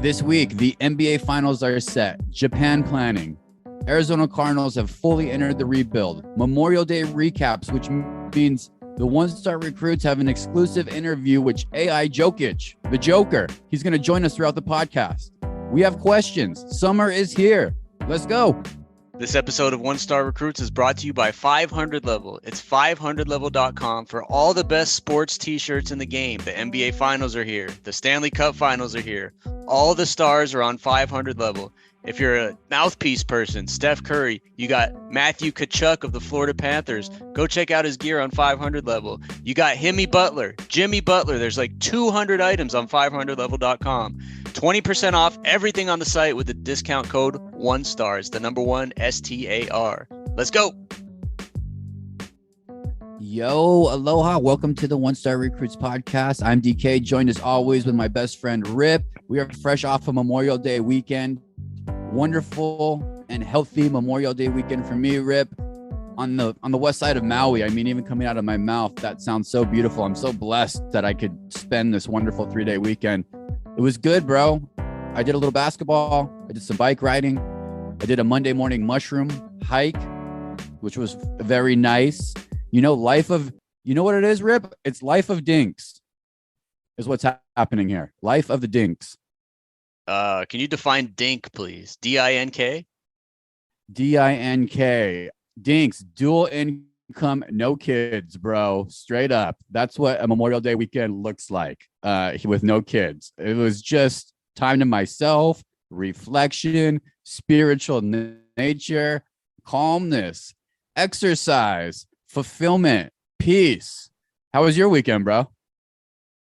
This week, the NBA Finals are set. Japan planning. Arizona Cardinals have fully entered the rebuild. Memorial Day recaps, which means the one-star recruits have an exclusive interview with AI Jokic, the Joker. He's going to join us throughout the podcast. We have questions. Summer is here. Let's go. This episode of One Star Recruits is brought to you by 500 Level. It's 500level.com for all the best sports t-shirts in the game. The NBA Finals are here. The Stanley Cup Finals are here. All the stars are on 500 Level. If you're a mouthpiece person, Steph Curry, you got Matthew Tkachuk of the Florida Panthers. Go check out his gear on 500 Level. You got Jimmy Butler. There's like 200 items on 500level.com. 20% off everything on the site with the discount code ONESTAR. The number one STAR. Let's go. Yo, aloha. Welcome to the One Star Recruits podcast. I'm DK, joined as always with my best friend Rip. We are fresh off of Memorial Day weekend. Wonderful and healthy Memorial Day weekend for me, Rip. On the west side of Maui. I mean, even coming out of my mouth, that sounds so beautiful. I'm so blessed that I could spend this wonderful 3-day weekend. It was good, bro. I did a little basketball. I did some bike riding. I did a Monday morning mushroom hike, which was very nice. You know what it is, Rip? It's life of dinks is what's happening here. Life of the dinks. Can you define dink, please? D-I-N-K? D-I-N-K. Dinks, dual income, no kids, bro. Straight up. That's what a Memorial Day weekend looks like with no kids. It was just time to myself, reflection, spiritual nature, calmness, exercise, fulfillment, peace. How was your weekend, bro?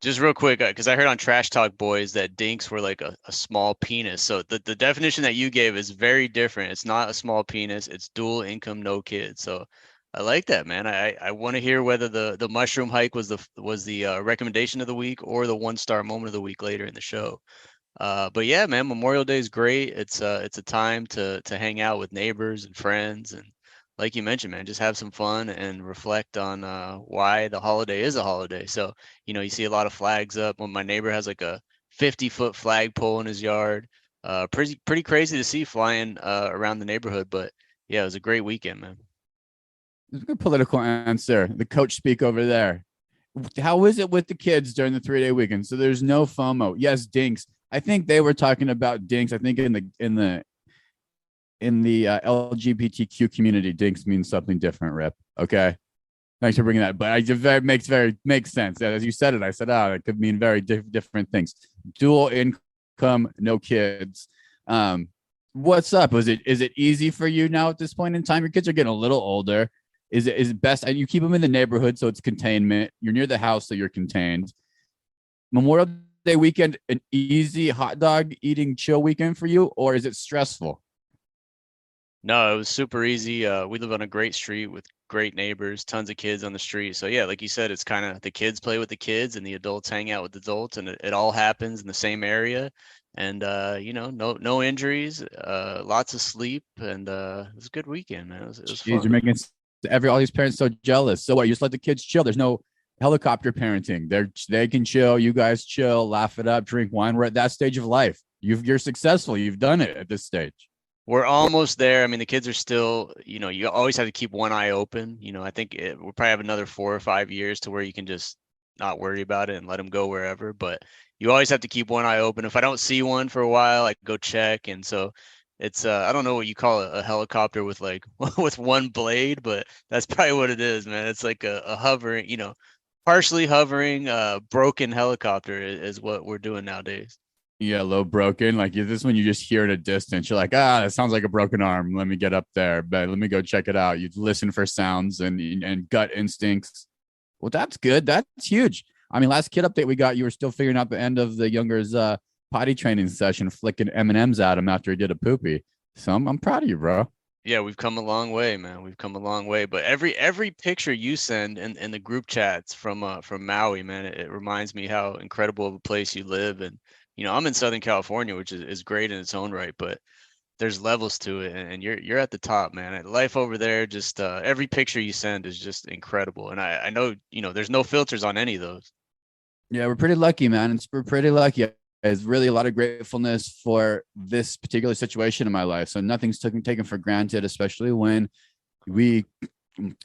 Just real quick, because I heard on Trash Talk Boys that dinks were like a small penis. So the definition that you gave is very different. It's not a small penis. It's dual income, no kids. So I like that, man. I want to hear whether the mushroom hike was the recommendation of the week or the one-star moment of the week later in the show. But yeah, man, Memorial Day is great. It's a time to hang out with neighbors and friends, and like you mentioned, man, just have some fun and reflect on why the holiday is a holiday. So, you see a lot of flags up. When my neighbor has like a 50-foot flagpole in his yard. Pretty crazy to see flying around the neighborhood. But yeah, it was a great weekend, man. It's a good political answer. The coach speak over there. How is it with the kids during the 3-day weekend? So there's no FOMO. Yes, dinks. I think they were talking about dinks. I think in the LGBTQ community, dinks means something different, Rip. Okay. Thanks for bringing that. But makes sense. As you said it, I said, it could mean very different things. Dual income, no kids. What's up? Is it easy for you now at this point in time? Your kids are getting a little older. Is it best? You keep them in the neighborhood, so it's containment. You're near the house, so you're contained. Memorial Day weekend, an easy hot dog eating chill weekend for you, or is it stressful? No, it was super easy. We live on a great street with great neighbors, tons of kids on the street. So yeah, like you said, it's kind of the kids play with the kids and the adults hang out with the adults, and it all happens in the same area. And no injuries, lots of sleep, and it was a good weekend, man. It was fun. You're making all these parents so jealous. So what? You just let the kids chill. There's no helicopter parenting. They can chill. You guys chill, laugh it up, drink wine. We're at that stage of life. You're successful. You've done it at this stage. We're almost there. I mean, the kids are still, you always have to keep one eye open. I think we'll probably have another 4 or 5 years to where you can just not worry about it and let them go wherever. But you always have to keep one eye open. If I don't see one for a while, I go check. And so it's, I don't know what you call a helicopter with like with one blade, but that's probably what it is, man. It's like a hovering, partially hovering, broken helicopter is what we're doing nowadays. Yeah, low broken. Like this one, you just hear it at a distance. You're like, that sounds like a broken arm. Let me get up there, but let me go check it out. You listen for sounds and gut instincts. Well, that's good. That's huge. I mean, last kid update we got, you were still figuring out the end of the younger's potty training session, flicking M&Ms at him after he did a poopy. So I'm proud of you, bro. Yeah, we've come a long way, man. We've come a long way. But every picture you send in the group chats from Maui, man, it reminds me how incredible of a place you live. And I'm in Southern California, which is great in its own right, but there's levels to it, and you're at the top, man. Life over there, just every picture you send is just incredible. And I know, there's no filters on any of those. Yeah, we're pretty lucky, man. We're pretty lucky. really a lot of gratefulness for this particular situation in my life. So nothing's taken for granted, especially when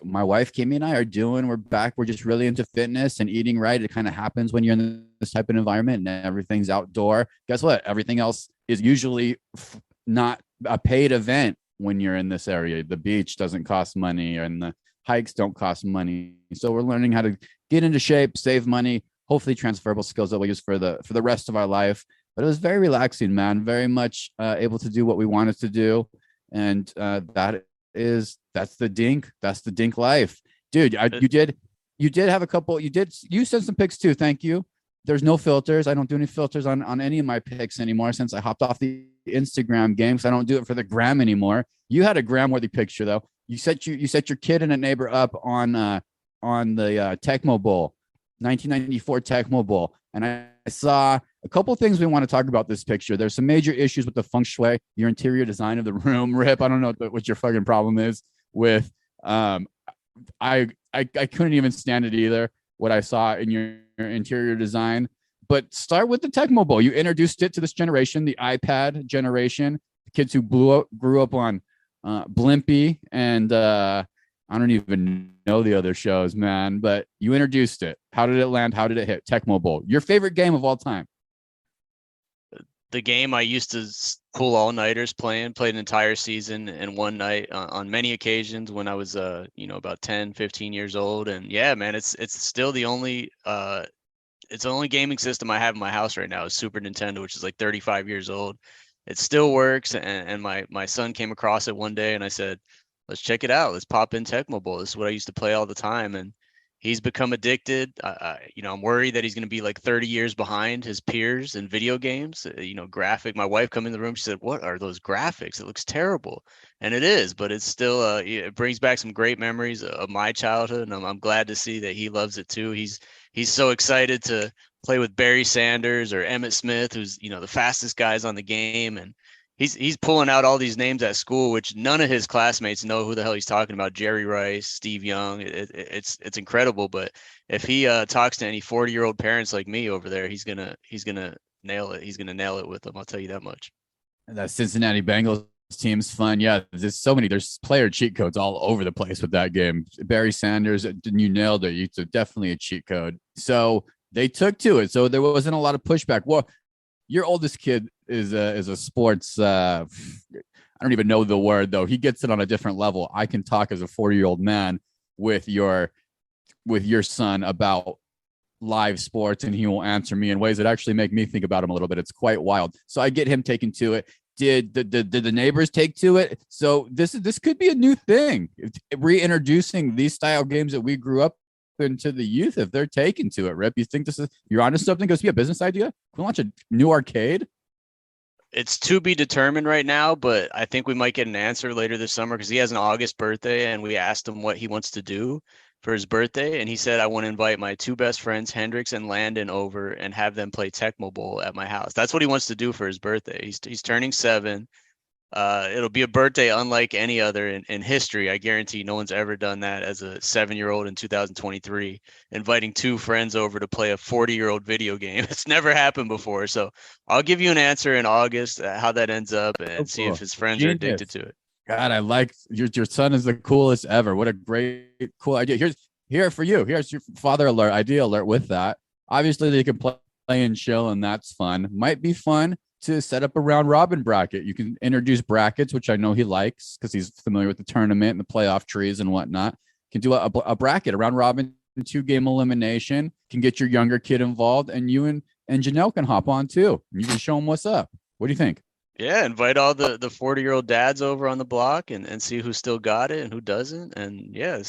my wife Kimmy and I we're back. We're just really into fitness and eating right. It kind of happens when you're in this type of environment and everything's outdoor. Guess what? Everything else is usually not a paid event when you're in this area. The beach doesn't cost money and the hikes don't cost money. So we're learning how to get into shape, save money, hopefully transferable skills that we'll use for the rest of our life. But it was very relaxing, man. Very much able to do what we wanted to do. And that's the dink life, dude. You did have a couple. You sent some pics too. Thank you. There's no filters. I don't do any filters on any of my pics anymore since I hopped off the Instagram game. So I don't do it for the gram anymore. You had a gram worthy picture though. You set your kid and a neighbor up on the Tecmo Bowl, 1994 Tecmo Bowl, and I saw a couple things we want to talk about this picture. There's some major issues with the feng shui, your interior design of the room, Rip. I don't know what your fucking problem is with. I couldn't even stand it either. What I saw in your interior design, but start with the Tecmo Bowl. You introduced it to this generation, the iPad generation, the kids who grew up on Blimpie and I don't even know the other shows, man. But you introduced it. How did it land? How did it hit? Tecmo Bowl, your favorite game of all time. The game I used to pull all-nighters played an entire season in one night on many occasions when I was about 10, 15 years old. And yeah, man, it's still the only gaming system I have in my house right now is Super Nintendo, which is like 35 years old. It still works, and my son came across it one day and I said, let's check it out. Let's pop in Tecmo Bowl. This is what I used to play all the time. And he's become addicted. I'm worried that he's going to be like 30 years behind his peers in video games. Graphic. My wife come in the room. She said, "What are those graphics? It looks terrible." And it is, but it's still. It brings back some great memories of my childhood, and I'm glad to see that he loves it too. He's so excited to play with Barry Sanders or Emmitt Smith, who's the fastest guys on the game, and he's pulling out all these names at school, which none of his classmates know who the hell he's talking about. Jerry Rice, Steve Young. It's incredible. But if he talks to any 40-year-old parents like me over there, he's gonna nail it. He's gonna nail it with them. I'll tell you that much. That Cincinnati Bengals team's fun. Yeah, there's player cheat codes all over the place with that game. Barry Sanders, you nailed it. It's definitely a cheat code. So they took to it. So there wasn't a lot of pushback. Well, your oldest kid is a sports. I don't even know the word though. He gets it on a different level. I can talk as a 40-year-old man with your son about live sports, and he will answer me in ways that actually make me think about him a little bit. It's quite wild. So I get him taken to it. Did the neighbors take to it? So this could be a new thing. Reintroducing these style games that we grew up into the youth, if they're taken to it. Rip, you think you're onto something? Goes to be a business idea? Can we launch a new arcade? It's to be determined right now, but I think we might get an answer later this summer because he has an August birthday, and we asked him what he wants to do for his birthday, and he said, I want to invite my two best friends, Hendrix and Landon, over and have them play Tecmo Bowl at my house. That's what he wants to do for his birthday. He's turning 7. It'll be a birthday unlike any other in history. I guarantee no one's ever done that as a 7-year-old in 2023, inviting two friends over to play a 40-year-old video game. It's never happened before. So I'll give you an answer in August how that ends up and see if his friends are addicted to it. God, I like your son is the coolest ever. What a great, cool idea. Here's for you. Here's your father alert, idea alert with that. Obviously, they can play and chill, and that's fun. Might be fun to set up a round robin bracket. You can introduce brackets, which I know he likes because he's familiar with the tournament and the playoff trees and whatnot. You can do a bracket, a round robin, 2-game elimination. Can get your younger kid involved, and you and Janelle can hop on too. You can show them what's up. What do you think? Yeah, invite all the 40-year-old dads over on the block and see who still got it and who doesn't. And yeah,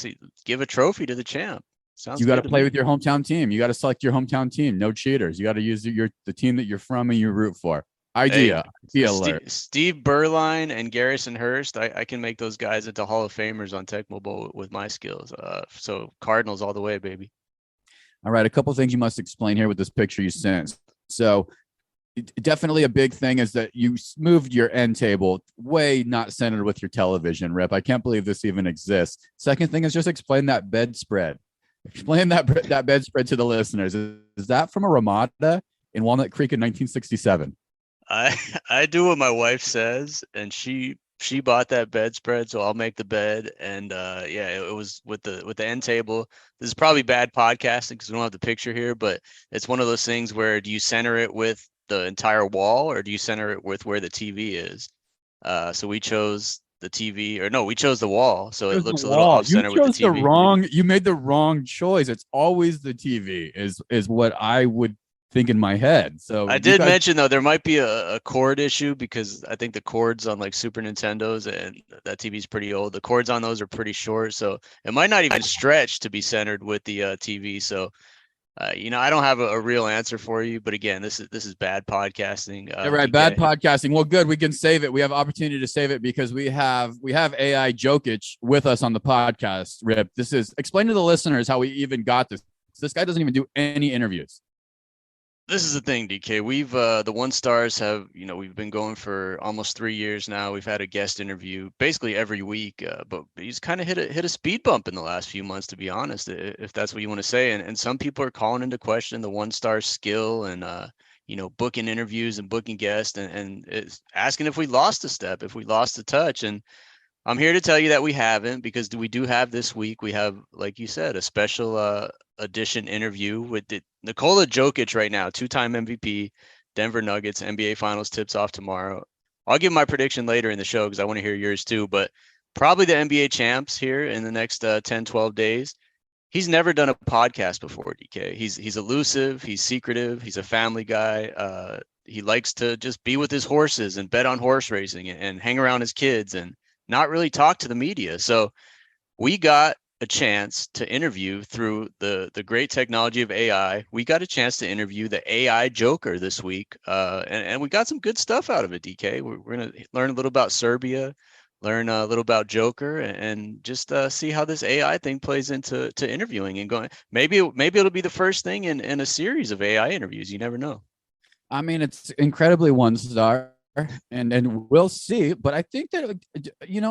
give a trophy to the champ. Sounds you got to play with your hometown team. You got to select your hometown team. No cheaters. You got to use the team that you're from and you root for. Idea alert. Steve Berline and Garrison Hurst. I can make those guys into Hall of Famers on Tecmo Bowl with my skills. So Cardinals all the way, baby. All right, a couple of things you must explain here with this picture you sent. So definitely a big thing is that you moved your end table way not centered with your television, Rip. I can't believe this even exists. Second thing is just explain that bedspread. Explain that bedspread to the listeners. Is that from a Ramada? in Walnut Creek in 1967? I I do what my wife says, and she bought that bedspread, so I'll make the bed. And yeah, it was with the end table. This is probably bad podcasting because we don't have the picture here, but it's one of those things where do you center it with the entire wall or do you center it with where the TV is? So we chose the TV, or no, we chose the wall, so It it was the looks a little wall. off You center with the chose the TV. wrong. You made the wrong choice. It's always the TV. Is what I would think in my head. So I you did guys, mention though there might be a cord issue because I think the cords on like Super Nintendos, and that TV's pretty old. The cords on those are pretty short, so it might not even stretch to be centered with the TV. So I don't have a real answer for you, but again, this is bad podcasting. yeah, right. Bad DK. podcasting. Well, good. We can save it. We have opportunity to save it because we have AI Jokic with us on the podcast. Rip, explain to the listeners how we even got this. This guy doesn't even do any interviews. This is the thing, DK. We've the One Stars have, we've been going for almost 3 years now. We've had a guest interview basically every week, but he's kind of hit a speed bump in the last few months, to be honest, if that's what you want to say. And some people are calling into question the One Star skill and booking interviews and booking guests and it's asking if we lost a step, if we lost a touch. And I'm here to tell you that we haven't, because we do have this week. We have, like you said, a special edition interview with Nikola Jokic right now, two-time MVP, Denver Nuggets, NBA Finals tips off tomorrow. I'll give my prediction later in the show because I want to hear yours too, but probably the NBA champs here in the next 10, 12 days. He's never done a podcast before, DK. He's elusive. He's secretive. He's a family guy. He likes to just be with his horses and bet on horse racing and hang around his kids and not really talk to the media. So we got a chance to interview through the great technology of AI. We got a chance to interview the AI Joker this week, and we got some good stuff out of it. DK, we're gonna learn a little about Serbia, learn a little about Joker, and just see how this AI thing plays into interviewing and going. Maybe it'll be the first thing in a series of AI interviews. You never know. I mean, it's incredibly one star. And we'll see. But I think that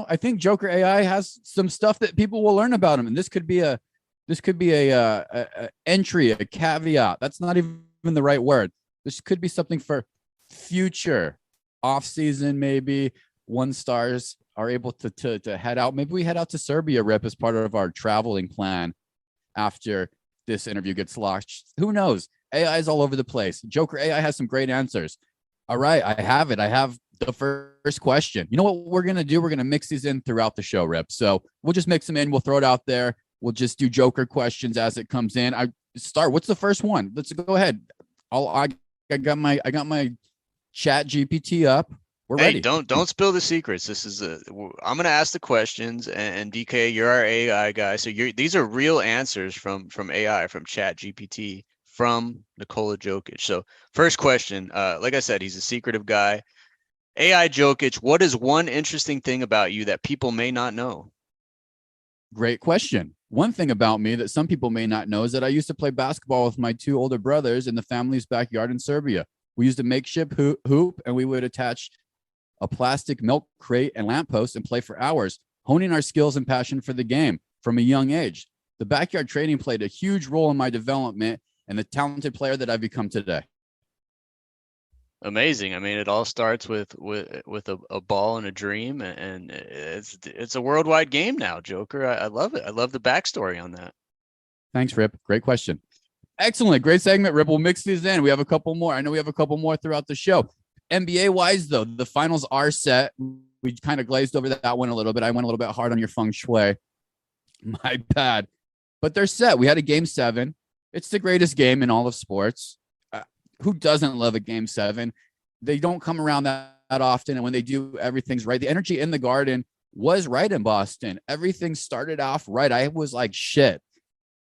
I think Joker AI has some stuff that people will learn about him, and this could be a entry, a caveat. That's not even the right word. This could be something for future off season. Maybe One Stars are able to head out. Maybe we head out to Serbia, Rip, as part of our traveling plan after this interview gets launched. Who knows? AI is all over the place. Joker AI has some great answers. All right, I have it. I have the first question. You know what we're going to do? We're going to mix these in throughout the show, Rip. So we'll just mix them in. We'll throw it out there. We'll just do Joker questions as it comes in. What's the first one? Let's go ahead. I got my chat GPT up. We're ready. Don't spill the secrets. I'm going to ask the questions, and DK, you're our AI guy. So these are real answers from AI, from chat GPT, from Nikola Jokic. So first question, like I said, he's a secretive guy. AI Jokic, what is one interesting thing about you that people may not know? Great question. One thing about me that some people may not know is that I used to play basketball with my two older brothers in the family's backyard in Serbia. We used a makeshift hoop, and we would attach a plastic milk crate and lamppost and play for hours, honing our skills and passion for the game from a young age. The backyard training played a huge role in my development and the talented player that I've become today. Amazing. I mean, it all starts with a ball and a dream, and it's a worldwide game now, Joker. I love it. I love the backstory on that. Thanks, Rip. Great question. Excellent. Great segment, Rip. We'll mix these in. We have a couple more. I know we have a couple more throughout the show. NBA-wise, though, the finals are set. We kind of glazed over that one a little bit. I went a little bit hard on your feng shui. My bad. But they're set. We had a game 7. It's the greatest game in all of sports. Who doesn't love a game 7? They don't come around that often. And when they do, everything's right. The energy in the Garden was right in Boston. Everything started off right. I was like, shit.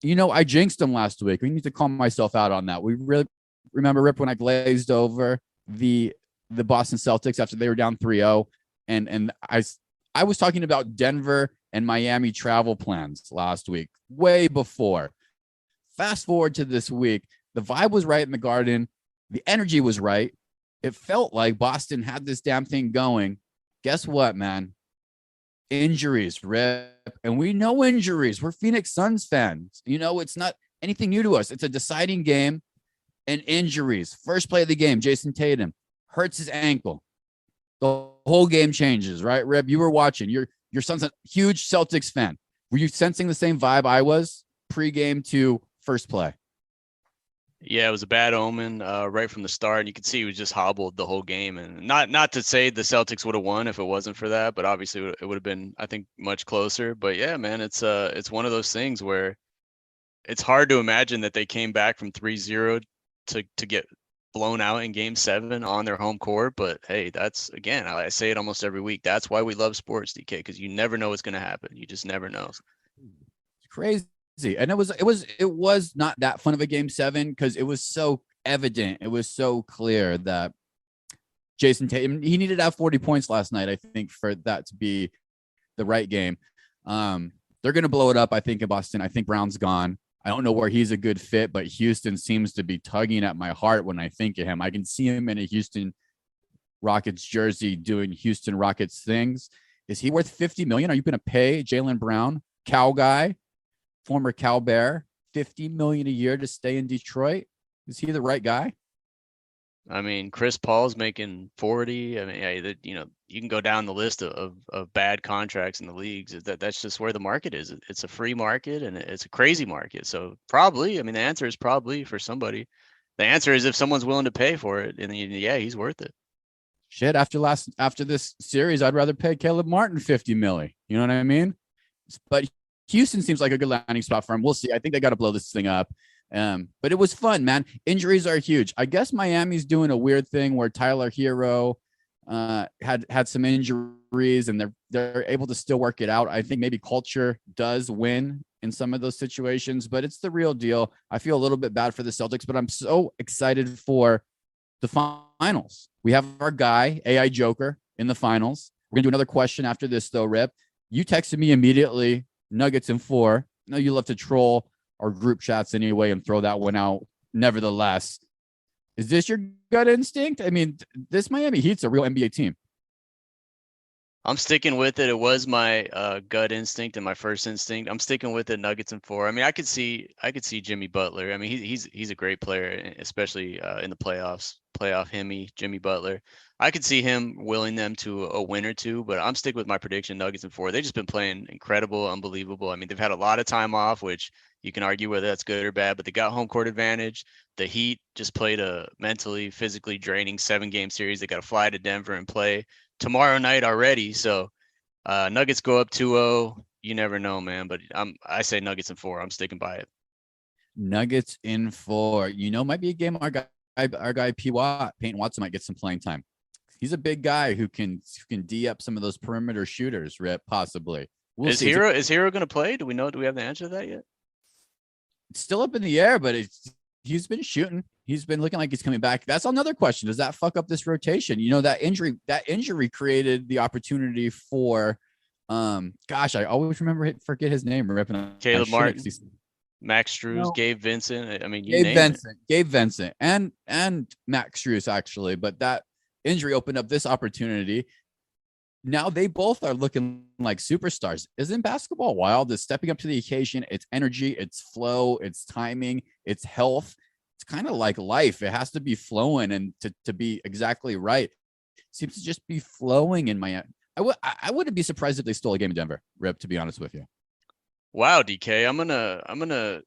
I jinxed them last week. We need to call myself out on that. We really remember, Rip, when I glazed over the Boston Celtics after they were down 3-0. And I was talking about Denver and Miami travel plans last week, way before. Fast forward to this week. The vibe was right in the Garden. The energy was right. It felt like Boston had this damn thing going. Guess what, man? Injuries, Rip. And we know injuries. We're Phoenix Suns fans. It's not anything new to us. It's a deciding game. and injuries. First play of the game, Jason Tatum hurts his ankle. The whole game changes, right? Reb, you were watching. Your son's a huge Celtics fan. Were you sensing the same vibe I was pregame to first play? Yeah, it was a bad omen right from the start. And you could see he was just hobbled the whole game. And not to say the Celtics would have won if it wasn't for that, but obviously it would have been, I think, much closer. But yeah, man, it's one of those things where it's hard to imagine that they came back from 3-0 to get blown out in game 7 on their home court. But hey, that's, again, I say it almost every week. That's why we love sports, DK, because you never know what's going to happen. You just never know. It's crazy. And it was not that fun of a game 7 because it was so evident. It was so clear that Jason Tatum, he needed to have 40 points last night, I think, for that to be the right game. They're going to blow it up, I think, in Boston. I think Brown's gone. I don't know where he's a good fit, but Houston seems to be tugging at my heart when I think of him. I can see him in a Houston Rockets jersey doing Houston Rockets things. Is he worth $50 million? Are you going to pay Jaylen Brown, Cow guy, former Cow Bear, $50 million a year to stay in Detroit? Is he the right guy? I mean, Chris Paul's making 40. I mean, you can go down the list of bad contracts in the leagues. That's just where the market is. It's a free market and it's a crazy market. So probably, I mean, the answer is probably for somebody. The answer is if someone's willing to pay for it, and yeah, he's worth it. Shit, after this series, I'd rather pay Caleb Martin $50 million. You know what I mean? But Houston seems like a good landing spot for him. We'll see. I think they got to blow this thing up. But it was fun, man. Injuries are huge. I guess Miami's doing a weird thing where Tyler Hero had some injuries and they're able to still work it out. I think maybe culture does win in some of those situations, but it's the real deal. I feel a little bit bad for the Celtics, but I'm so excited for the finals. We have our guy, AI Joker, in the finals. We're going to do another question after this, though, Rip. You texted me immediately, Nuggets in 4. I know you love to troll our group chats anyway and throw that one out. Nevertheless, is this your gut instinct? I mean, this Miami Heat's a real NBA team. I'm sticking with it. It was my gut instinct and my first instinct. I'm sticking with it. Nuggets in 4. I mean, I could see Jimmy Butler. I mean, he's a great player, especially in the playoffs. Playoff Jimmy Butler. I could see him willing them to a win or two, but I'm sticking with my prediction. Nuggets in 4. They've just been playing incredible, unbelievable. I mean, they've had a lot of time off, which you can argue whether that's good or bad, but they got home court advantage. The Heat just played a mentally, physically draining 7-game series. They got to fly to Denver and play tomorrow night already. So Nuggets go up 2-0. You never know, man. But I say Nuggets in 4. I'm sticking by it. Nuggets in 4. Might be a game our guy Peyton Watson might get some playing time. He's a big guy who can D up some of those perimeter shooters, Rip, possibly. Is Hero going to play? Do we have the answer to that yet? It's still up in the air, but he's been shooting. He's been looking like he's coming back. That's another question. Does that fuck up this rotation? That injury created the opportunity for, I always forget his name. Caleb Martin, Max Strus, no. Gabe Vincent. I mean, Gabe Vincent and Max Strus actually, but that injury opened up this opportunity. Now they both are looking like superstars. Isn't basketball wild? It's stepping up to the occasion. It's energy, it's flow, it's timing, it's health. It's kind of like life. It has to be flowing and to be exactly right. It seems to just be flowing in Miami. I wouldn't be surprised if they stole a game in Denver, Rip, to be honest with you. Wow, DK. I'm gonna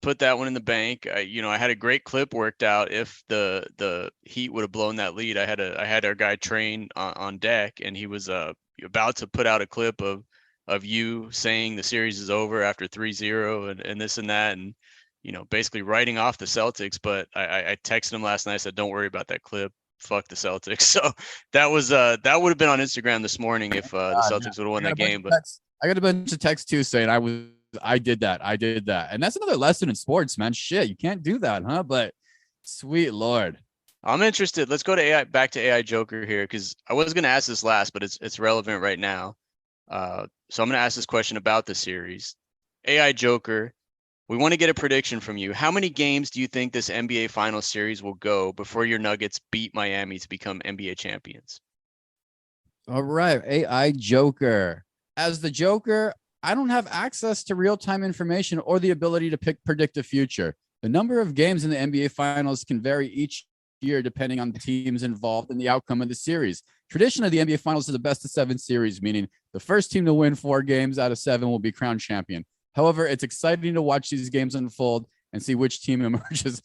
put that one in the bank. I had a great clip worked out. If the Heat would have blown that lead, I had our guy Train on deck, and he was about to put out a clip of you saying the series is over after 3-0 and this and that, and basically writing off the Celtics. But I texted him last night. I said, don't worry about that clip. Fuck the Celtics. So that would have been on Instagram this morning if the Celtics would have won that game. But I got a bunch of texts too saying I did that. And that's another lesson in sports, man. Shit, you can't do that, huh? But sweet Lord. I'm interested. Let's go to back to AI Joker here, because I was going to ask this last, but it's relevant right now. So I'm going to ask this question about the series. AI Joker, we want to get a prediction from you. How many games do you think this NBA Finals series will go before your Nuggets beat Miami to become NBA champions? All right, AI Joker. As the Joker, I don't have access to real-time information or the ability to predict the future. The number of games in the NBA Finals can vary each year depending on the teams involved and the outcome of the series. Traditionally, the NBA Finals is a best-of-7 series, meaning the first team to win 4 games out of 7 will be crowned champion. However, it's exciting to watch these games unfold and see which team emerges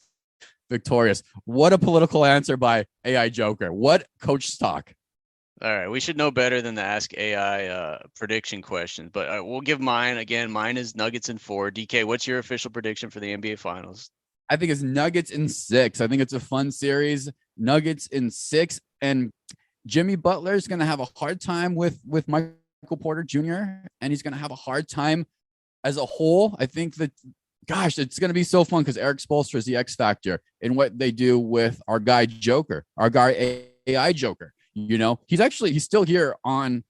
victorious. What a political answer by AI Joker. What coach stock. All right, we should know better than to ask AI prediction questions, but we'll give mine again. Mine is Nuggets in 4. DK, what's your official prediction for the NBA Finals? I think it's Nuggets in 6. I think it's a fun series. Nuggets in 6, and Jimmy Butler is going to have a hard time with Michael Porter Jr., and he's going to have a hard time as a whole. I think that, gosh, it's going to be so fun because Eric Spoelstra is the X factor in what they do with our guy Joker, our guy AI Joker. You know, he's still here on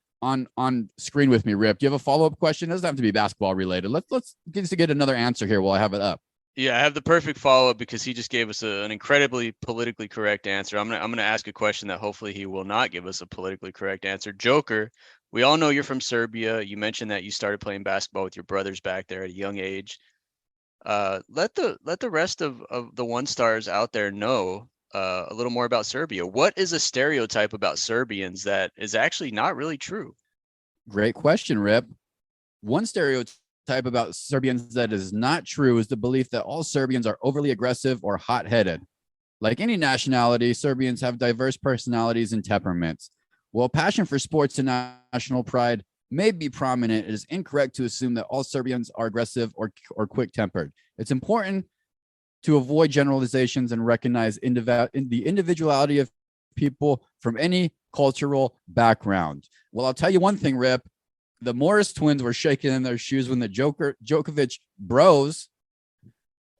screen with me, Rip. Do you have a follow-up question? It doesn't have to be basketball related. Let's get another answer here while I have it up. Yeah, I have the perfect follow-up because he just gave us an incredibly politically correct answer. I'm gonna ask a question that hopefully he will not give us a politically correct answer. Joker, we all know you're from Serbia. You mentioned that you started playing basketball with your brothers back there at a young age. Let the rest of the one stars out there know a little more about Serbia. What is a stereotype about Serbians that is actually not really true? Great question, Rip. One stereotype about Serbians that is not true is the belief that all Serbians are overly aggressive or hot-headed. Like any nationality, Serbians have diverse personalities and temperaments. While passion for sports and national pride may be prominent, it is incorrect to assume that all Serbians are aggressive or quick-tempered. It's important to avoid generalizations and recognize the individuality of people from any cultural background. Well, I'll tell you one thing, Rip. The Morris twins were shaking in their shoes when the Jokic bros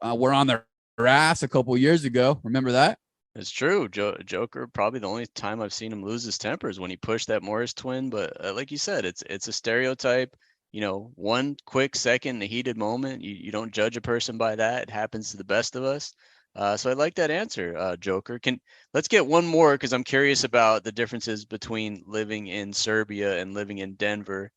were on their ass a couple years ago. Remember that? It's true. Joker, probably the only time I've seen him lose his temper is when he pushed that Morris twin. But like you said, it's a stereotype. You know, one quick second, a heated moment. You don't judge a person by that. It happens to the best of us. So I like that answer, Joker. Let's get one more because I'm curious about the differences between living in Serbia and living in Denver.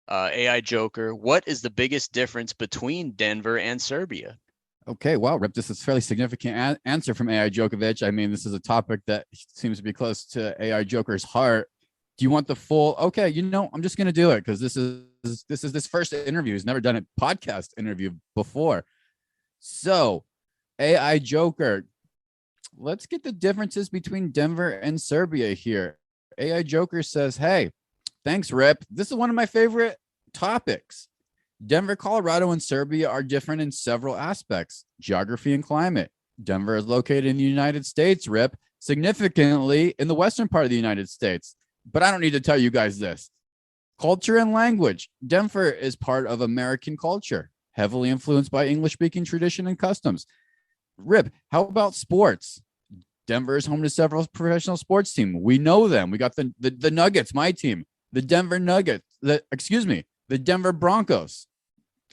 AI Joker, what is the biggest difference between Denver and Serbia? Okay, wow, Rip, this is a fairly significant answer from AI Djokovic. I mean, this is a topic that seems to be close to AI Joker's heart. Do you want the full? Okay, I'm just going to do it because this is this first interview. He's never done a podcast interview before. So, AI Joker, let's get the differences between Denver and Serbia here. AI Joker says, hey, thanks, Rip. This is one of my favorite topics. Denver, Colorado, and Serbia are different in several aspects. Geography and climate. Denver is located in the United States, Rip, significantly in the western part of the United States. But I don't need to tell you guys this. Culture and language. Denver is part of American culture, heavily influenced by English-speaking tradition and customs. Rip, how about sports? Denver is home to several professional sports teams. We know them. We got the Nuggets, my team, the Denver Nuggets, the Denver Broncos,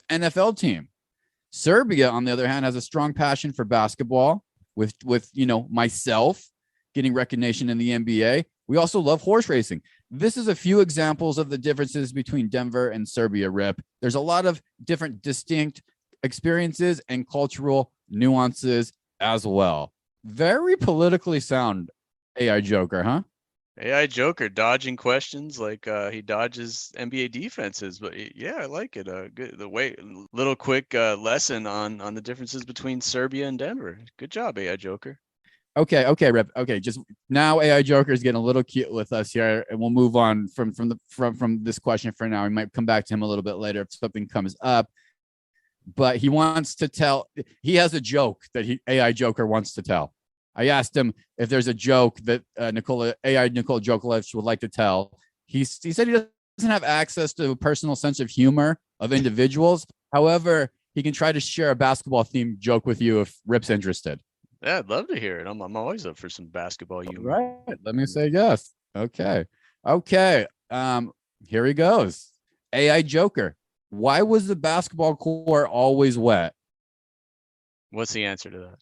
NFL team. Serbia, on the other hand, has a strong passion for basketball with myself getting recognition in the NBA. We also love horse racing. This is a few examples of the differences between Denver and Serbia, Rip. There's a lot of different distinct experiences and cultural nuances as well. Very politically sound, AI Joker, huh? AI Joker dodging questions like he dodges NBA defenses, but yeah, I like it. Good little quick lesson on the differences between Serbia and Denver. Good job, AI Joker. Okay, Rip. Okay, just now AI Joker is getting a little cute with us here, and we'll move on from this question for now. We might come back to him a little bit later if something comes up. But he wants to tell. He has a joke that AI Joker wants to tell. I asked him if there's a joke that Nikola Jokic would like to tell. He said he doesn't have access to a personal sense of humor of individuals. However, he can try to share a basketball themed joke with you if Rip's interested. Yeah, I'd love to hear it. I'm always up for some basketball humor. Right. Let me say yes. Okay. Here he goes. AI Joker. Why was the basketball court always wet? What's the answer to that?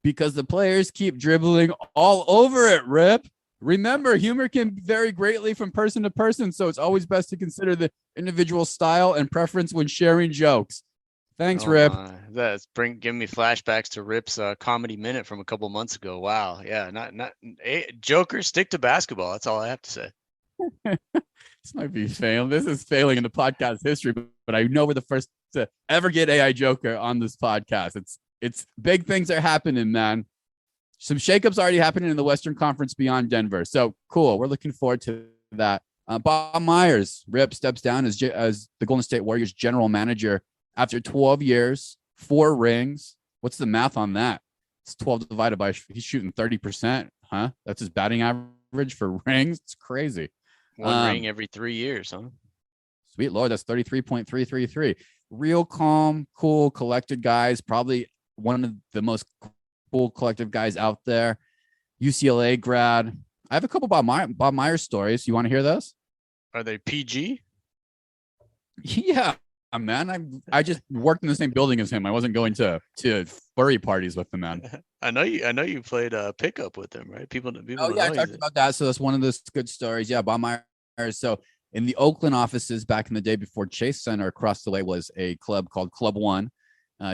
Because the players keep dribbling all over it, Rip. Remember, humor can vary greatly from person to person, so it's always best to consider the individual style and preference when sharing jokes. Thanks, Oh Rip. my, giving me flashbacks to Rip's comedy minute from a couple months ago. Wow, yeah, not Joker, stick to basketball. That's all I have to say. This might be failing. This is failing in the podcast history, but I know we're the first to ever get AI Joker on this podcast. It's big things are happening, man. Some shakeups already happening in the Western Conference beyond Denver. So cool. We're looking forward to that. Bob Myers, Rip, steps down as the Golden State Warriors general manager after 12 years, 4 rings. What's the math on that? It's 12 divided by, he's shooting 30%, huh? That's his batting average for rings. It's crazy. One ring every 3 years, huh? Sweet Lord, that's 33.333. Real calm, cool, collected guys. Probably one of the most cool collective guys out there. UCLA grad. I have a couple Bob Myers stories. You want to hear those? Are they PG? Yeah, man. I just worked in the same building as him. I wasn't going to furry parties with the man. I know you played pickup with him, right? People Oh yeah, I talked about that. So that's one of those good stories. Yeah, Bob Myers. So in the Oakland offices back in the day before Chase Center, across the way was a club called Club One.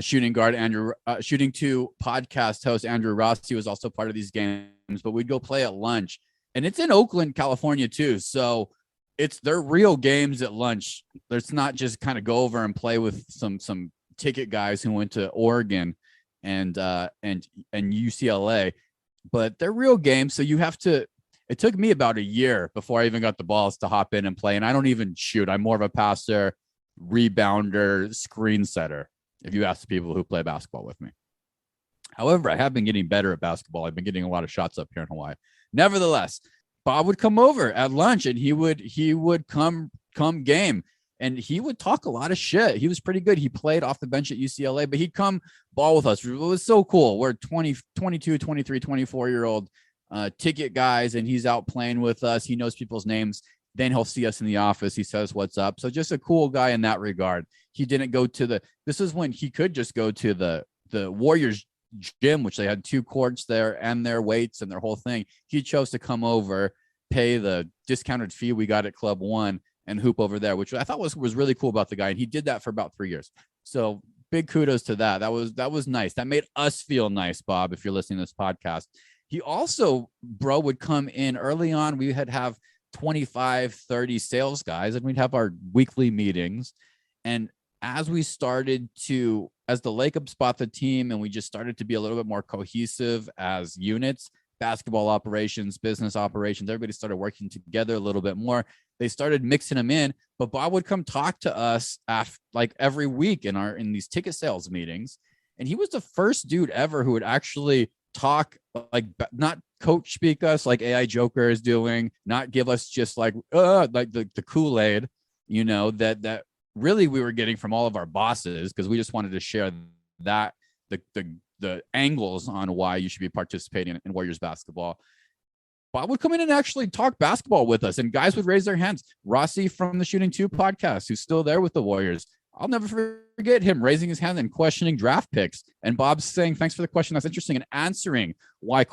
Shooting guard Andrew, Shooting 2 podcast host Andrew Rossi was also part of these games, but we'd go play at lunch, and it's in Oakland, California too. So they're real games at lunch. There's not just kind of go over and play with some ticket guys who went to Oregon and UCLA, but they're real games. So you have to. It took me about a year before I even got the balls to hop in and play. And I don't even shoot. I'm more of a passer, rebounder, screen setter, if you ask the people who play basketball with me. However, I have been getting better at basketball. I've been getting a lot of shots up here in Hawaii. Nevertheless, Bob would come over at lunch and he would come game, and he would talk a lot of shit. He was pretty good. He played off the bench at UCLA, but he'd come ball with us. It was so cool. We're 20, 22, 23, 24-year-old ticket guys, and he's out playing with us. He knows people's names. Then he'll see us in the office. He says, "What's up?" So just a cool guy in that regard. He didn't go to this is when he could just go to the Warriors gym, which they had 2 courts there and their weights and their whole thing. He chose to come over, pay the discounted fee we got at Club One, and hoop over there, which I thought was really cool about the guy. And he did that for about 3 years. So big kudos to that. That was nice. That made us feel nice, Bob, if you're listening to this podcast. He also, bro, would come in early on. We had have 25, 30 sales guys, and we'd have our weekly meetings. And as the Lakeups bought the team and we just started to be a little bit more cohesive as units, basketball operations, business operations, everybody started working together a little bit more. They started mixing them in, but Bob would come talk to us every week in these ticket sales meetings. And he was the first dude ever who would actually talk, not coach speak us like AI Joker is doing, not give us just like the Kool-Aid, that really we were getting from all of our bosses, because we just wanted to share that the angles on why you should be participating in Warriors basketball. Bob would come in and actually talk basketball with us, and guys would raise their hands. Rossi from the Shooting 2 podcast, who's still there with the Warriors, I'll never forget him raising his hand and questioning draft picks. And Bob's saying, "Thanks for the question. That's interesting." And answering why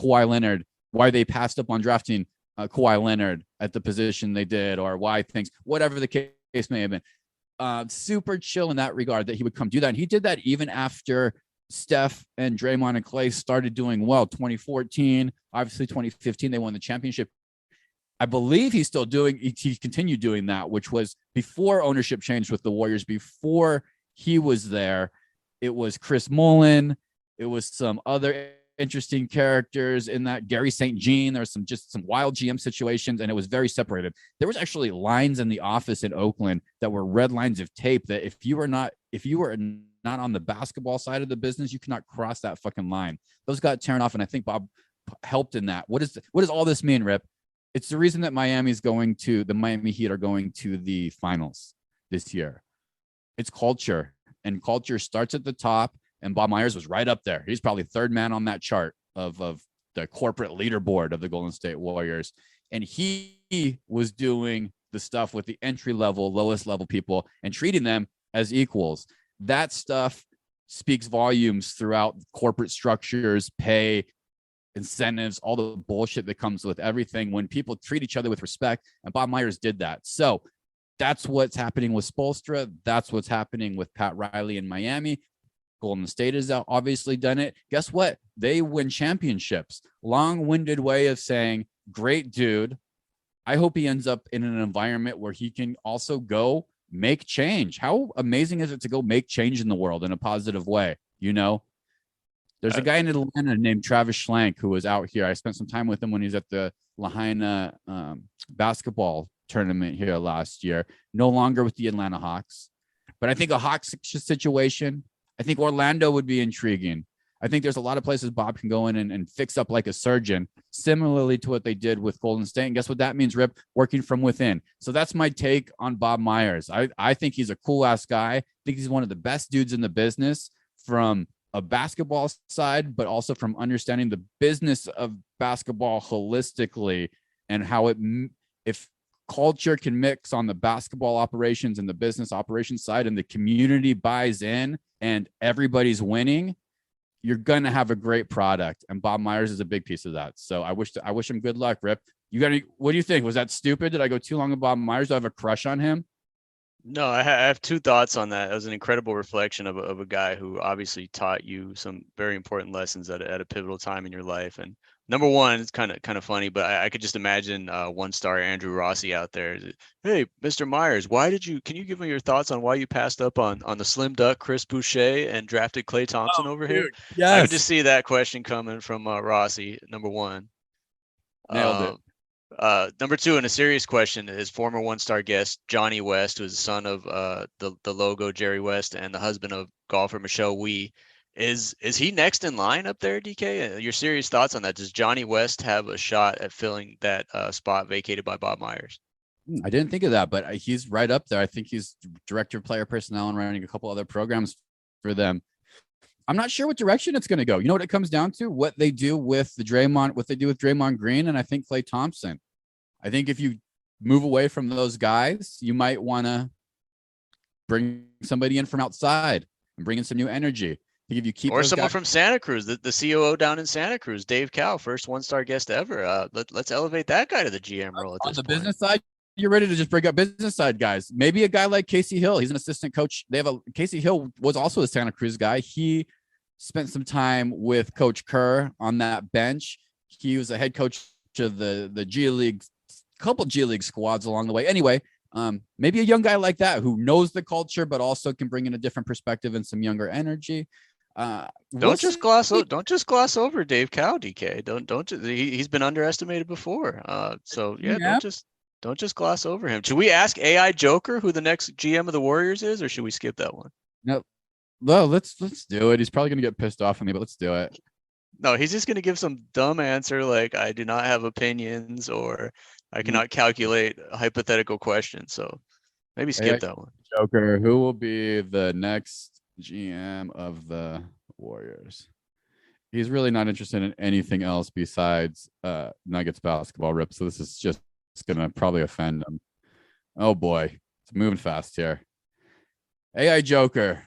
they passed up on drafting Kawhi Leonard at the position they did, or why things, whatever the case may have been. Super chill in that regard that he would come do that. And he did that even after Steph and Draymond and Clay started doing well. 2014, obviously 2015, they won the championship. I believe he continued doing that, which was before ownership changed with the Warriors. Before he was there, it was Chris Mullin. It was some other interesting characters in that. Gary St. Jean. There was some wild GM situations, and it was very separated. There was actually lines in the office in Oakland that were red lines of tape that if you were not on the basketball side of the business, you cannot cross that fucking line. Those got torn off, and I think Bob helped in that. What does all this mean, Rip? It's the reason that the Miami Heat are going to the finals this year. It's culture, and culture starts at the top. And Bob Myers was right up there. He's probably third man on that chart of the corporate leaderboard of the Golden State Warriors. And he was doing the stuff with the entry level, lowest level people and treating them as equals. That stuff speaks volumes throughout corporate structures, pay, incentives, all the bullshit that comes with everything when people treat each other with respect. And Bob Myers did that. So That's what's happening with Spoelstra. That's what's happening with Pat Riley in Miami. Golden State has obviously done it. Guess what? They win championships. Long-winded way of saying, great dude. I hope he ends up in an environment where he can also go make change. How amazing is it to go make change in the world in a positive way? You know, there's a guy in Atlanta named Travis Schlenk who was out here. I spent some time with him when he was at the Lahaina basketball tournament here last year. No longer with the Atlanta Hawks. But I think a Hawks situation, I think Orlando would be intriguing. I think there's a lot of places Bob can go in and fix up like a surgeon, similarly to what they did with Golden State. And guess what that means, Rip? Working from within. So that's my take on Bob Myers. I think he's a cool-ass guy. I think he's one of the best dudes in the business from a basketball side, but also from understanding the business of basketball holistically and how if culture can mix on the basketball operations and the business operations side and the community buys in and everybody's winning, you're going to have a great product. And Bob Myers is a big piece of that. So I wish him good luck, Rip. What do you think? Was that stupid? Did I go too long with Bob Myers? Do I have a crush on him? No, I have two thoughts on that. It was an incredible reflection of a guy who obviously taught you some very important lessons at a pivotal time in your life. And number one, it's kind of funny, but I could just imagine one-star Andrew Rossi out there. Hey, Mr. Myers, can you give me your thoughts on why you passed up on the slim duck Chris Boucher and drafted Klay Thompson over here? Yes. I could just see that question coming from Rossi, number one. Nailed it. Number two, and a serious question, is former one-star guest Johnny West, who is the son of the logo Jerry West and the husband of golfer Michelle Wie. Is he next in line up there, DK? Your serious thoughts on that? Does Johnny West have a shot at filling that spot vacated by Bob Myers? I didn't think of that, but he's right up there. I think he's director of player personnel and running a couple other programs for them. I'm not sure what direction it's going to go. You know what it comes down to? What they do with Draymond Green, and I think Klay Thompson. I think if you move away from those guys, you might want to bring somebody in from outside and bring in some new energy. I think if you keep someone from Santa Cruz, the COO down in Santa Cruz, Dave Cow, first one-star guest ever. Let's elevate that guy to the GM role at this point. On the business side, you're ready to just bring up business side guys. Maybe a guy like Casey Hill. He's an assistant coach. Casey Hill was also a Santa Cruz guy. He spent some time with Coach Kerr on that bench. He was a head coach of the G League, couple G League squads along the way. Anyway, maybe a young guy like that who knows the culture, but also can bring in a different perspective and some younger energy. Don't just gloss over Dave Cow, DK. He's been underestimated before. Don't just gloss over him. Should we ask AI Joker who the next GM of the Warriors is, or should we skip that one? No, let's do it. He's probably gonna get pissed off at me, but let's do it. No, he's just gonna give some dumb answer like I do not have opinions or I cannot calculate a hypothetical question. So maybe skip that one. Joker, who will be the next GM of the Warriors? He's really not interested in anything else besides Nuggets basketball, Rip. So this is just gonna probably offend him. Oh boy, it's moving fast here. AI Joker.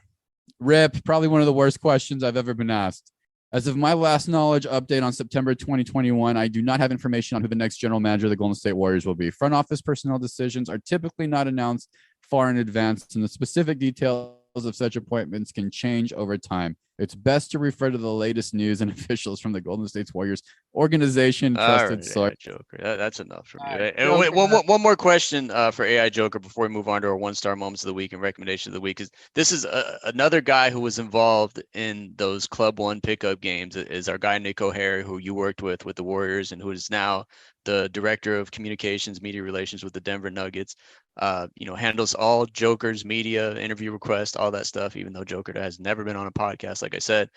Rip, probably one of the worst questions I've ever been asked. As of my last knowledge update on September 2021, I do not have information on who the next general manager of the Golden State Warriors will be. Front office personnel decisions are typically not announced far in advance, and the specific details of such appointments can change over time. It's best to refer to the latest news and officials from the Golden State Warriors organization. Trusted source. Joker. That's enough from you. Wait, one more question for AI Joker before we move on to our one-star moments of the week and recommendation of the week. This is another guy who was involved in those Club One pickup games. Is our guy Nick O'Hare, who you worked with the Warriors and who is now the director of communications, media relations with the Denver Nuggets. Handles all Joker's media interview requests, all that stuff, even though Joker has never been on a podcast, like I said.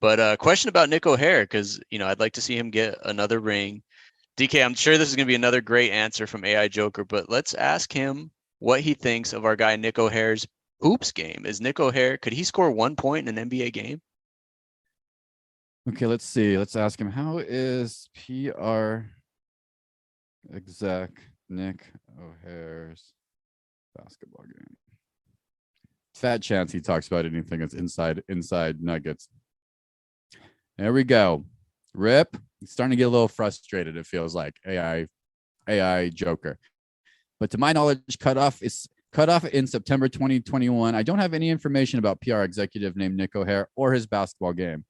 But a question about Nick O'Hare, because, I'd like to see him get another ring. DK, I'm sure this is going to be another great answer from AI Joker, but let's ask him what he thinks of our guy Nick O'Hare's hoops game. Is Nick O'Hare, could he score 1 point in an NBA game? Okay, let's see. Let's ask him, how is PR exec Nick O'Hare's basketball game? Fat chance he talks about anything that's inside Nuggets. There we go. Rip, he's starting to get a little frustrated, it feels like. AI Joker. But to my knowledge, cutoff is cut off in September 2021. I don't have any information about PR executive named Nick O'Hare or his basketball game.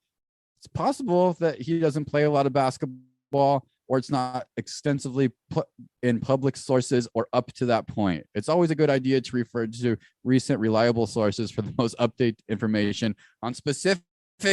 It's possible that he doesn't play a lot of basketball, or it's not extensively put in public sources or up to that point. It's always a good idea to refer to recent reliable sources for the most updated information on specific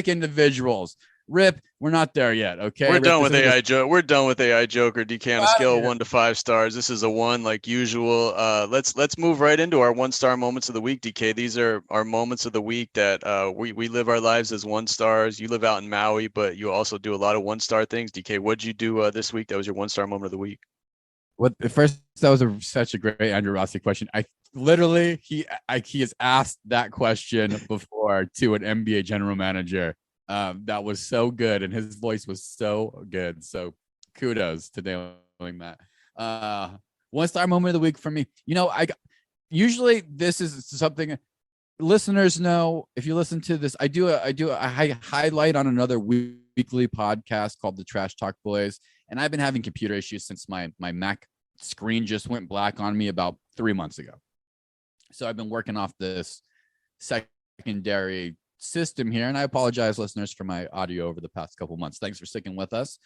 individuals. Rip, we're not there yet. Okay. We're done with AI joke. We're done with AI Joker, DK, on a scale of 1 to 5 stars. This is a 1 like usual. Let's move right into our 1-star moments of the week, DK. These are our moments of the week that we live our lives as 1 stars. You live out in Maui, but you also do a lot of 1-star things. DK, what'd you do this week that was your 1-star moment of the week? What first, that was such a great Andrew Rossi question. He has asked that question before to an NBA general manager. That was so good, and his voice was so good. So kudos to nailing that. 1-star moment of the week for me. Usually this is something listeners know. If you listen to this, I do a highlight on another weekly podcast called the Trash Talk Boys, and I've been having computer issues since my Mac screen just went black on me about 3 months ago. So I've been working off this secondary system here, and I apologize, listeners, for my audio over the past couple months. Thanks for sticking with us.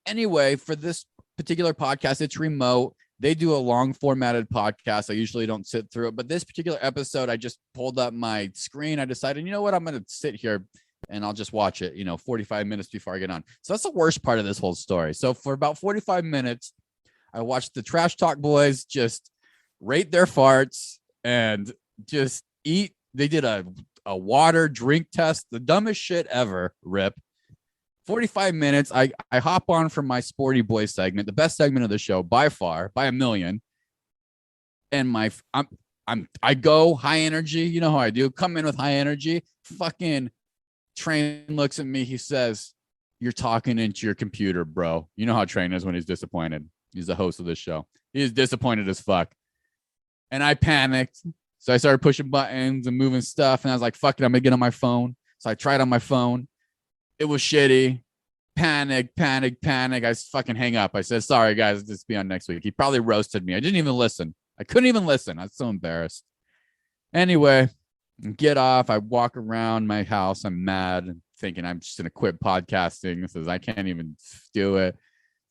Anyway, for this particular podcast, it's remote. They do a long formatted podcast. I usually don't sit through it, but this particular episode, I just pulled up my screen. I decided, you know what, I'm going to sit here and I'll just watch it, 45 minutes before I get on. So that's the worst part of this whole story. So for about 45 minutes, I watched the Trash Talk Boys just rate their farts and just eat. They did a water drink test, the dumbest shit ever. Rip. 45 minutes. I hop on from my Sporty Boy segment, the best segment of the show by far, by a million. And I go high energy. You know how I do. Come in with high energy. Fucking Train looks at me. He says, "You're talking into your computer, bro." You know how Train is when he's disappointed. He's the host of this show. He is disappointed as fuck. And I panicked. So I started pushing buttons and moving stuff. And I was like, fuck it, I'm going to get on my phone. So I tried on my phone. It was shitty. Panic. I fucking hang up. I said, sorry, guys, this will be on next week. He probably roasted me. I didn't even listen. I couldn't even listen. I was so embarrassed. Anyway, get off. I walk around my house. I'm mad, thinking I'm just going to quit podcasting. This is, I can't even do it.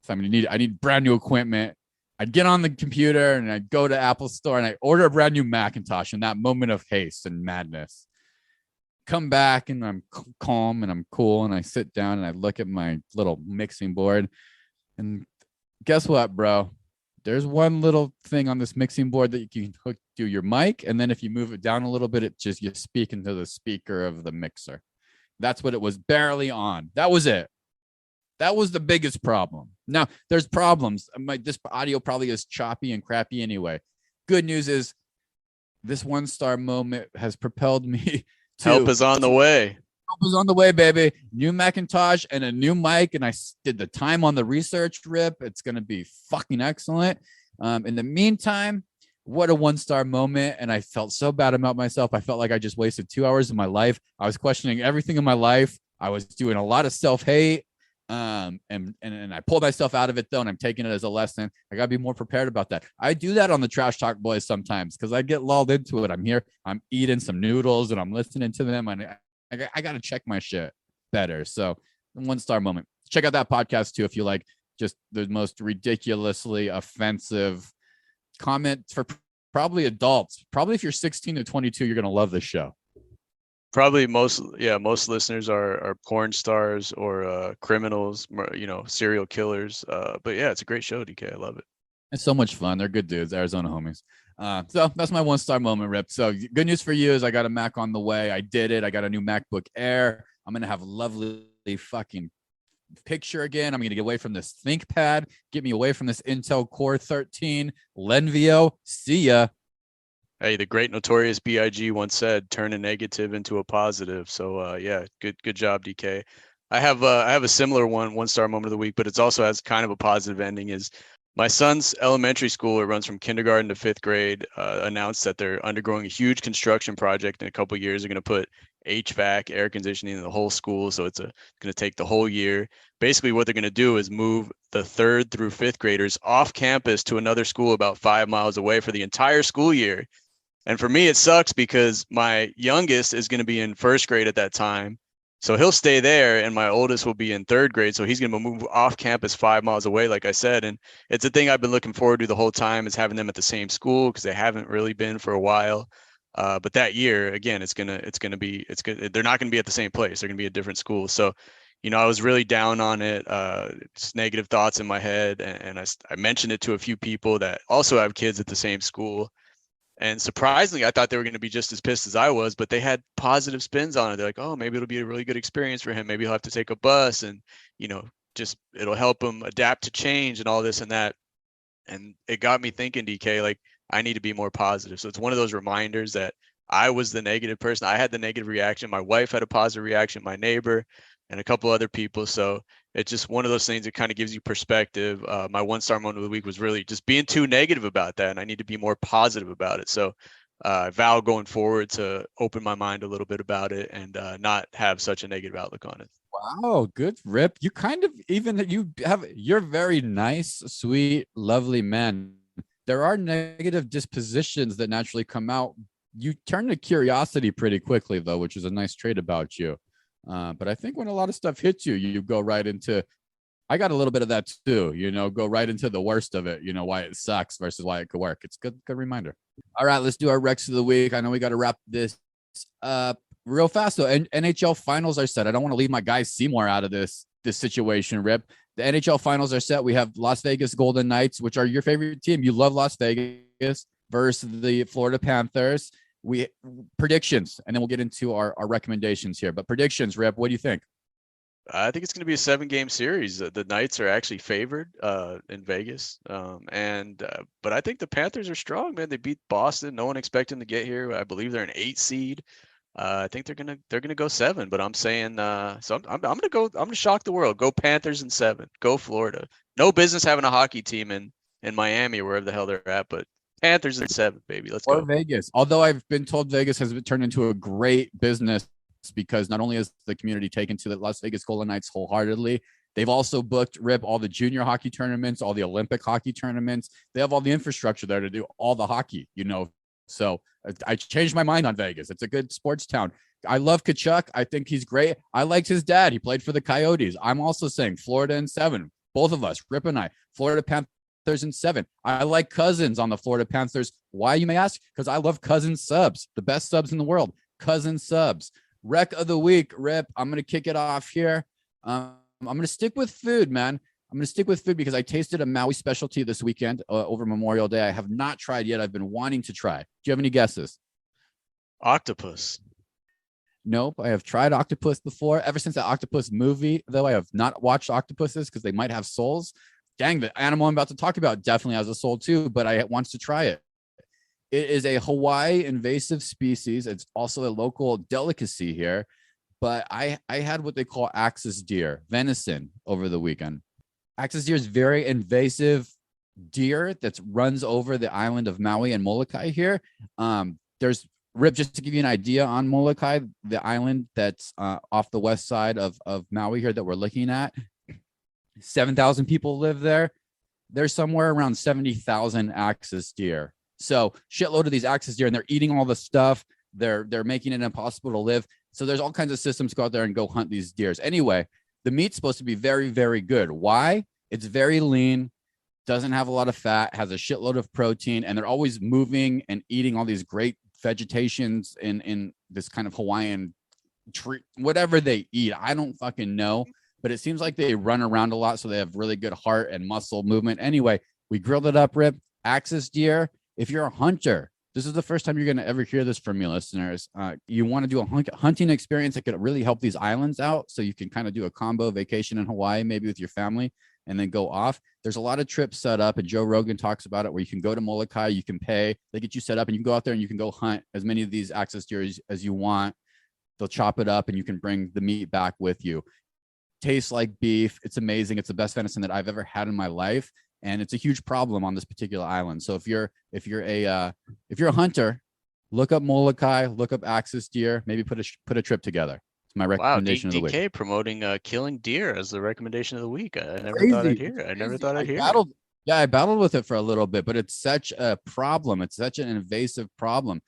So I need brand new equipment. I'd get on the computer and I'd go to Apple Store and I order a brand new Macintosh in that moment of haste and madness. Come back and I'm calm and I'm cool and I sit down and I look at my little mixing board and guess what, bro? There's one little thing on this mixing board that you can hook to your mic, and then if you move it down a little bit, you speak into the speaker of the mixer. That's what it was, barely on. That was it. That was the biggest problem. Now, there's problems. This audio probably is choppy and crappy anyway. Good news is this 1-star moment has propelled me to... Help is on the way. Help is on the way, baby. New Macintosh and a new mic, and I did the time on the research, Rip. It's going to be fucking excellent. In the meantime, what a 1-star moment, and I felt so bad about myself. I felt like I just wasted 2 hours of my life. I was questioning everything in my life. I was doing a lot of self-hate. And I pulled myself out of it though, and I'm taking it as a lesson. I gotta be more prepared about that. I do that on the Trash Talk Boys sometimes because I get lulled into it. I'm here, I'm eating some noodles and I'm listening to them, and I gotta check my shit better. So 1-star moment. Check out that podcast too if you like just the most ridiculously offensive comment for probably adults. Probably if you're 16 to 22, you're gonna love this show. Probably most listeners are porn stars or criminals, serial killers. But yeah, it's a great show, DK. I love it. It's so much fun. They're good dudes, Arizona homies. So that's my 1-star moment, Rip. So good news for you is I got a Mac on the way. I did it. I got a new MacBook Air. I'm going to have a lovely fucking picture again. I'm going to get away from this ThinkPad. Get me away from this Intel Core 13 Lenvio. See ya. Hey, the great Notorious B.I.G. once said, "Turn a negative into a positive." So yeah, good job, DK. I have a similar 1-star moment of the week, but it's also has kind of a positive ending. Is my son's elementary school, it runs from kindergarten to 5th grade, announced that they're undergoing a huge construction project in a couple of years. They're going to put HVAC, air conditioning in the whole school, so it's going to take the whole year. Basically, what they're going to do is move the 3rd through 5th graders off campus to another school about 5 miles away for the entire school year. And for me, it sucks because my youngest is going to be in first grade at that time. So he'll stay there, and my oldest will be in third grade. So he's going to move off campus 5 miles away, like I said. And it's a thing I've been looking forward to the whole time, is having them at the same school, because they haven't really been for a while. But that year, again, they're not going to be at the same place. They're going to be at different schools. So, I was really down on it, just negative thoughts in my head. And I mentioned it to a few people that also have kids at the same school. And surprisingly, I thought they were going to be just as pissed as I was, but they had positive spins on it. They're like, oh, maybe it'll be a really good experience for him. Maybe he'll have to take a bus, and, just it'll help him adapt to change and all this and that. And it got me thinking, DK, like, I need to be more positive. So it's one of those reminders that I was the negative person. I had the negative reaction. My wife had a positive reaction, my neighbor, and a couple other people. So it's just one of those things that kind of gives you perspective. My 1-star moment of the week was really just being too negative about that, and I need to be more positive about it. So I vow going forward to open my mind a little bit about it, and not have such a negative outlook on it. Wow, good, Rip. You kind of you're very nice, sweet, lovely man. There are negative dispositions that naturally come out. You turn to curiosity pretty quickly, though, which is a nice trait about you. But I think when a lot of stuff hits you, you go right into, I got a little bit of that too, go right into the worst of it, why it sucks versus why it could work. It's good reminder. All right, let's do our Rex of the week. I know we got to wrap this up real fast. So NHL finals are set. I don't want to leave my guy Seymour out of this situation, Rip. The NHL finals are set. We have Las Vegas Golden Knights, which are your favorite team. You love Las Vegas, versus the Florida Panthers. Predictions, and then we'll get into our recommendations here. But predictions, Rip, what do you think? I think it's going to be a 7-game series. The Knights are actually favored in Vegas, but I think the Panthers are strong, man. They beat Boston. No one expected them to get here. I believe they're an 8 seed. I think they're gonna go 7. But I'm saying, so I'm gonna shock the world. Go Panthers in 7. Go Florida. No business having a hockey team in Miami or wherever the hell they're at, but Panthers in 7, baby. Let's go. Or Vegas. Although I've been told Vegas has turned into a great business, because not only is the community taken to the Las Vegas Golden Knights wholeheartedly, they've also booked, Rip, all the junior hockey tournaments, all the Olympic hockey tournaments. They have all the infrastructure there to do all the hockey, So I changed my mind on Vegas. It's a good sports town. I love Tkachuk. I think he's great. I liked his dad. He played for the Coyotes. I'm also saying Florida in 7. Both of us, Rip and I. Florida Panthers in 7. I like Cousins on the Florida Panthers. Why, you may ask? Because I love Cousins subs, the best subs in the world. Cousins subs. Rec of the week, Rip. I'm going to kick it off here. I'm going to stick with food, man. I'm going to stick with food because I tasted a Maui specialty this weekend over Memorial Day. I have not tried yet. I've been wanting to try. Do you have any guesses? Octopus. Nope. I have tried octopus before. Ever since the octopus movie, though, I have not watched octopuses because they might have souls. Dang, the animal I'm about to talk about definitely has a soul too, but I want to try it. It is a Hawaii invasive species. It's also a local delicacy here, but I had what they call axis deer, venison, over the weekend. Axis deer is very invasive deer that runs over the island of Maui and Molokai here. There's, Rip, just to give you an idea on Molokai, the island that's off the west side of Maui here that we're looking at, 7,000 people live there. There's somewhere around 70,000 axis deer. So shitload of these axis deer, and they're eating all the stuff. They're making it impossible to live. So there's all kinds of systems to go out there and go hunt these deers. Anyway, the meat's supposed to be very, very good. Why? It's very lean, doesn't have a lot of fat, has a shitload of protein, and they're always moving and eating all these great vegetations in this kind of Hawaiian tree, whatever they eat. I don't fucking know, but it seems like they run around a lot, so they have really good heart and muscle movement. Anyway, we grilled it up, Rip. Axis deer. If you're a hunter, this is the first time you're going to ever hear this from me, listeners. You want to do a hunting experience that could really help these islands out, so you can kind of do a combo vacation in Hawaii, maybe with your family, and then go off. There's a lot of trips set up, and Joe Rogan talks about it, where you can go to Molokai, you can pay, they get you set up, and you can go out there and you can go hunt as many of these axis deer as you want. They'll chop it up, and you can bring the meat back with you. Tastes like beef. It's amazing. It's the best venison that I've ever had in my life. And it's a huge problem on this particular island. So if you're a hunter, look up Molokai, look up axis deer, maybe put a trip together. It's my recommendation of the week. DK promoting killing deer as the recommendation of the week. I never thought I'd hear it. I never thought I'd hear it. I battled with it for a little bit, but it's such a problem. It's such an invasive problem.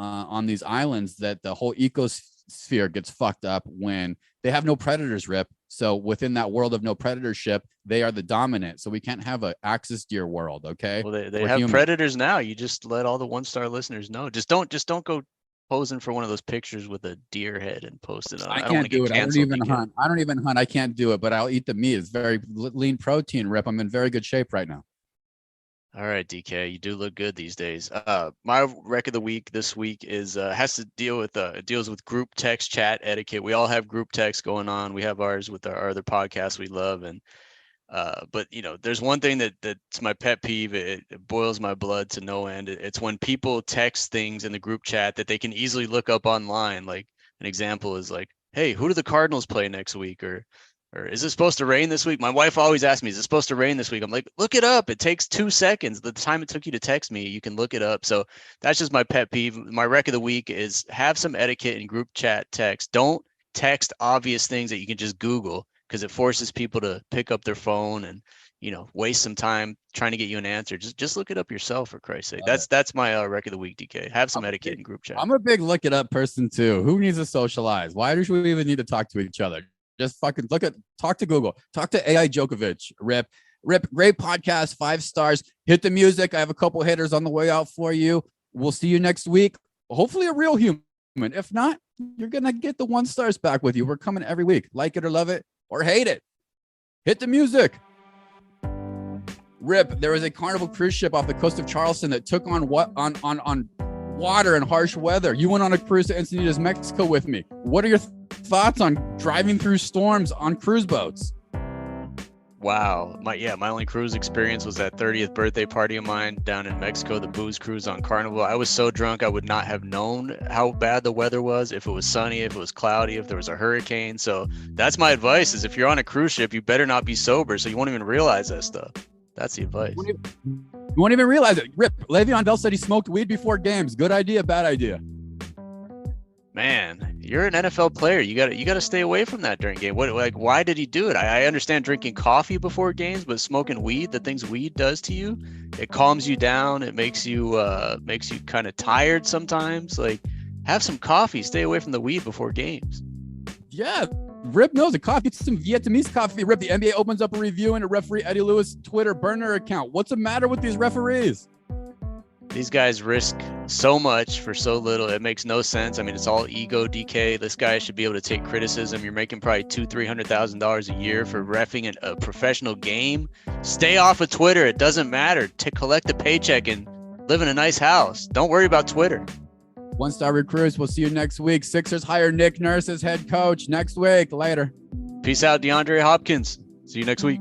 on these islands that the whole ecosphere gets fucked up when they have no predators, Rip. So within that world of no predatorship, they are the dominant. So we can't have an axis deer world. Okay. Well, they We're have human. predators now. You just let all the 1-star listeners know. Just don't go posing for one of those pictures with a deer head and post it on. I don't want can't to do get it. I don't canceled. even hunt. I don't even hunt. I can't do it, but I'll eat the meat. It's very lean protein, Rip. I'm in very good shape right now. All right, DK, you do look good these days. My rec of the week this week is has to deal with deals with group text chat etiquette. We all have group text going on. We have ours with our other podcasts we love, and but there's one thing that's my pet peeve. It boils my blood to no end. It's when people text things in the group chat that they can easily look up online. Like an example is like, "Hey, who do the Cardinals play next week?" Or is it supposed to rain this week? My wife always asks me, is it supposed to rain this week? I'm like, look it up. It takes 2 seconds. The time it took you to text me, you can look it up. So that's just my pet peeve. My rec of the week is have some etiquette in group chat text. Don't text obvious things that you can just Google, because it forces people to pick up their phone and waste some time trying to get you an answer. Just look it up yourself, for Christ's sake. That's my rec of the week, DK. Have some etiquette in group chat. I'm a big look it up person too. Who needs to socialize? Why do we even need to talk to each other? Just fucking talk to Google, talk to AI Jokic. Rip, great podcast, 5 stars. Hit the music. I have a couple hitters on the way out for you. We'll see you next week. Hopefully a real human. If not, you're going to get the 1 stars back with you. We're coming every week. Like it or love it or hate it. Hit the music. Rip, there was a Carnival cruise ship off the coast of Charleston that took on water and harsh weather. You went on a cruise to Encinitas, Mexico with me. What are your thoughts on driving through storms on cruise boats? Wow. My only cruise experience was that 30th birthday party of mine down in Mexico, the booze cruise on Carnival. I was so drunk I would not have known how bad the weather was, if it was sunny, if it was cloudy, if there was a hurricane. So that's my advice, is if you're on a cruise ship, you better not be sober, so you won't even realize that stuff. That's the advice. You won't even realize it. Rip, Le'Veon Bell said he smoked weed before games. Good idea, bad idea? Man, you're an NFL player. You gotta stay away from that during game. Why did he do it? I understand drinking coffee before games, but smoking weed, the things weed does to you, it calms you down. It makes you kind of tired sometimes. Like, have some coffee. Stay away from the weed before games. Yeah, Rip knows the coffee. It's some Vietnamese coffee. Rip, the NBA opens up a review in a referee Eddie Lewis Twitter burner account. What's the matter with these referees? These guys risk so much for so little. It makes no sense. I mean, it's all ego, DK. This guy should be able to take criticism. You're making probably $200,000-$300,000 a year for reffing a professional game. Stay off of Twitter. It doesn't matter. To collect a paycheck and live in a nice house. Don't worry about Twitter. 1-star recruits. We'll see you next week. Sixers hire Nick Nurse as head coach next week. Later. Peace out, DeAndre Hopkins. See you next week.